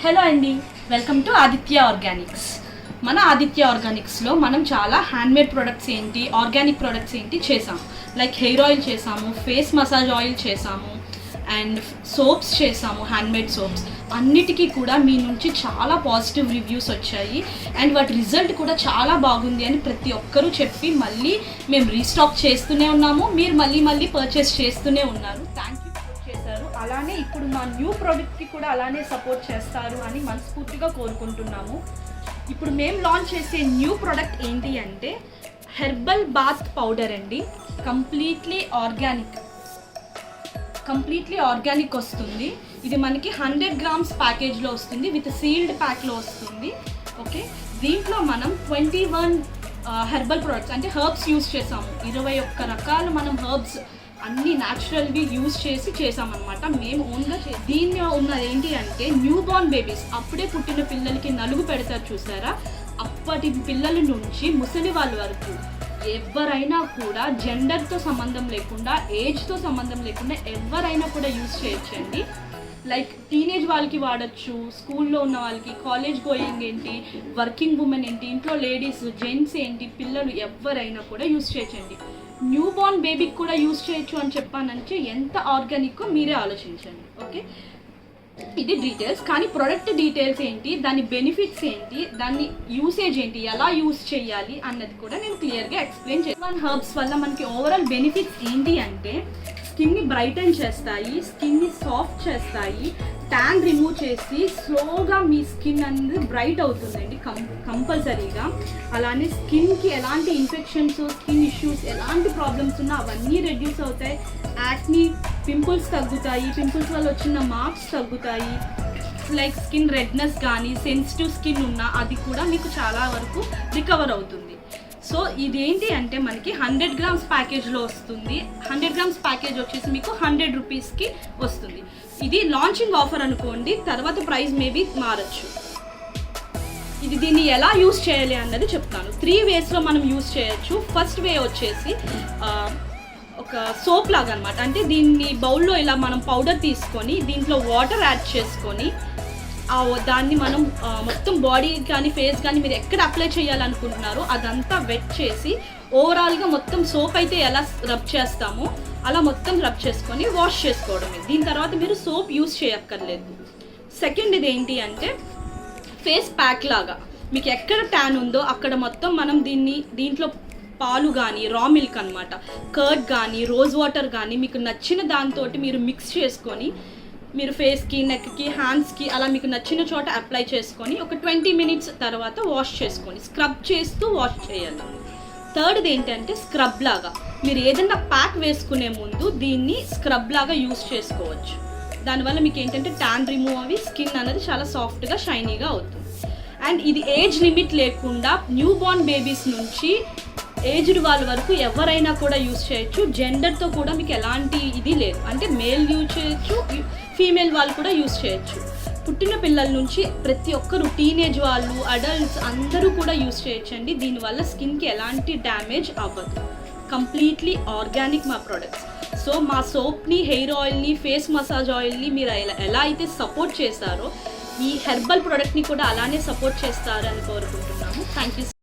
Hello అండి, welcome to Aditya Organics. మన ఆదిత్య ఆర్గానిక్స్లో మనం చాలా హ్యాండ్మేడ్ ప్రొడక్ట్స్ ఏంటి, ఆర్గానిక్ ప్రొడక్ట్స్ ఏంటి చేసాము. లైక్ హెయిర్ ఆయిల్ చేసాము, ఫేస్ మసాజ్ ఆయిల్ చేసాము, అండ్ సోప్స్ చేసాము, హ్యాండ్మేడ్ సోప్స్. అన్నిటికీ కూడా మీ నుంచి చాలా పాజిటివ్ రివ్యూస్ వచ్చాయి అండ్ వాటి రిజల్ట్ కూడా చాలా బాగుంది అని ప్రతి ఒక్కరూ చెప్పి మళ్ళీ మేము రీస్టాక్ చేస్తూనే ఉన్నాము. మీరు మళ్ళీ పర్చేస్ చేస్తూనే ఉన్నారు. థ్యాంక్ యూ చేశారు. అలానే ఇప్పుడు మా న్యూ ప్రోడక్ట్కి కూడా అలానే సపోర్ట్ చేస్తారు అని మనస్ఫూర్తిగా కోరుకుంటున్నాము. ఇప్పుడు మేము లాంచ్ చేసే న్యూ ప్రోడక్ట్ ఏంటి అంటే హెర్బల్ బాత్ పౌడర్ అండి. కంప్లీట్లీ ఆర్గానిక్ వస్తుంది. ఇది మనకి 100 grams ప్యాకేజ్లో వస్తుంది, విత్ సీల్డ్ ప్యాక్లో వస్తుంది. ఓకే, దీంట్లో మనం 21 హెర్బల్ ప్రొడక్ట్స్ అంటే హర్బ్స్ యూజ్ చేసాము. 21 రకాలు మనం హర్బ్స్ అన్నీ న్యాచురల్వి యూజ్ చేసామన్నమాట. మేము ఓన్గా దీనిలో ఉన్నది ఏంటి అంటే న్యూ బోర్న్ బేబీస్, అప్పుడే పుట్టిన పిల్లలకి నలుగు పెడతారు చూసారా, అప్పటి పిల్లల నుంచి ముసలి వాళ్ళ వరకు ఎవరైనా కూడా జెండర్తో సంబంధం లేకుండా, ఏజ్తో సంబంధం లేకుండా ఎవరైనా కూడా యూజ్ చేయొచ్చండి. లైక్ టీనేజ్ వాళ్ళకి వాడచ్చు, స్కూల్లో ఉన్న వాళ్ళకి, కాలేజ్ గోయింగ్ ఏంటి, వర్కింగ్ ఉమెన్ ఏంటి, ఇంట్లో లేడీస్, జెంట్స్ ఏంటి, పిల్లలు ఎవరైనా కూడా యూజ్ చేయొచ్చండి. న్యూ బోర్న్ బేబీకి కూడా యూజ్ చేయొచ్చు అని చెప్పానంటే ఎంత ఆర్గానిక్కో మీరే ఆలోచించండి. ఓకే, ఇది డీటెయిల్స్. కానీ ప్రొడక్ట్ డీటెయిల్స్ ఏంటి, దాని బెనిఫిట్స్ ఏంటి, దాన్ని యూసేజ్ ఏంటి, ఎలా యూజ్ చేయాలి అన్నది కూడా నేను క్లియర్గా ఎక్స్ప్లెయిన్ చేస్తాను. హర్బ్స్ వల్ల మనకి ఓవరాల్ బెనిఫిట్స్ ఏంటి అంటే స్కిన్ని బ్రైటన్ చేస్తాయి, స్కిన్ని సాఫ్ట్ చేస్తాయి, ట్యాన్ రిమూవ్ చేసి స్లోగా మీ స్కిన్ అనేది బ్రైట్ అవుతుందండి కంపల్సరీగా. అలానే స్కిన్కి ఎలాంటి ఇన్ఫెక్షన్స్, స్కిన్ ఇష్యూస్, ఎలాంటి ప్రాబ్లమ్స్ ఉన్నా అవన్నీ రెడ్యూస్ అవుతాయి. యాక్ని, పింపుల్స్ తగ్గుతాయి, పింపుల్స్ వల్ల వచ్చిన మార్క్స్ తగ్గుతాయి. లైక్ స్కిన్ రెడ్నెస్ కానీ, సెన్సిటివ్ స్కిన్ ఉన్నా అది కూడా మీకు చాలా వరకు రికవర్ అవుతుంది. సో ఇదేంటి అంటే మనకి 100 grams ప్యాకేజ్లో వస్తుంది. 100 grams ప్యాకేజ్ వచ్చేసి మీకు 100 rupeesకి వస్తుంది. ఇది లాంచింగ్ ఆఫర్ అనుకోండి, తర్వాత ప్రైస్ మేబీ మారచ్చు. దీన్ని ఎలా యూస్ చేయాలి అన్నది చెప్తాను. 3 waysలో మనం యూస్ చేయొచ్చు. ఫస్ట్ వే వచ్చేసి ఒక సోప్ లాగా అనమాట. అంటే దీన్ని బౌల్లో ఇలా మనం పౌడర్ తీసుకొని దీంట్లో వాటర్ యాడ్ చేసుకొని దాన్ని మనం మొత్తం బాడీ కానీ ఫేస్ కానీ మీరు ఎక్కడ అప్లై చేయాలనుకుంటున్నారో అదంతా వెట్ చేసి ఓవరాల్గా మొత్తం సోప్ అయితే ఎలా రబ్ చేస్తామో అలా మొత్తం రబ్ చేసుకొని వాష్ చేసుకోవడమే. దీని తర్వాత మీరు సోప్ యూస్ చేయక్కర్లేదు. సెకండ్ ఇది ఏంటి అంటే ఫేస్ ప్యాక్ లాగా, మీకు ఎక్కడ ట్యాన్ ఉందో అక్కడ మొత్తం మనం దీంట్లో పాలు కానీ, రా మిల్క్ అనమాట, కర్డ్ కానీ, రోజ్ వాటర్ కానీ మీకు నచ్చిన దాంతో మీరు మిక్స్ చేసుకొని మీరు ఫేస్కి, నెక్కి, హ్యాండ్స్కి అలా మీకు నచ్చిన చోట అప్లై చేసుకొని ఒక 20 minutes తర్వాత వాష్ చేసుకొని స్క్రబ్ చేస్తూ వాష్ చేయాలి. థర్డ్ది ఏంటంటే స్క్రబ్ లాగా, మీరు ఏదైనా ప్యాక్ వేసుకునే ముందు దీన్ని స్క్రబ్ లాగా యూస్ చేసుకోవచ్చు. దానివల్ల మీకు ఏంటంటే ట్యాన్ రిమూవ్ అవి స్కిన్ అనేది చాలా సాఫ్ట్గా, షైనీగా అవుతుంది. అండ్ ఇది ఏజ్ లిమిట్ లేకుండా న్యూ బోర్న్ బేబీస్ నుంచి ఏజ్డ్ వాళ్ళ వరకు ఎవరైనా కూడా యూజ్ చేయొచ్చు. జెండర్తో కూడా మీకు ఎలాంటి ఇది లేదు. అంటే మేల్ యూజ్ చేయొచ్చు, ఫీమేల్ వాళ్ళు కూడా యూజ్ చేయొచ్చు. పుట్టిన పిల్లల నుంచి ప్రతి ఒక్కరు, టీనేజ్ వాళ్ళు, అడల్ట్స్ అందరూ కూడా యూజ్ చేయొచ్చండి. దీనివల్ల స్కిన్కి ఎలాంటి డ్యామేజ్ అవ్వదు. కంప్లీట్లీ ఆర్గానిక్ మా ప్రొడక్ట్స్. సో మా సోప్ని, హెయిర్ ఆయిల్ని, ఫేస్ మసాజ్ ఆయిల్ని మీరు ఎలా అయితే సపోర్ట్ చేస్తారో ఈ హెర్బల్ ప్రోడక్ట్ని కూడా అలానే సపోర్ట్ చేస్తారు అని కోరుకుంటున్నాము. Thank you.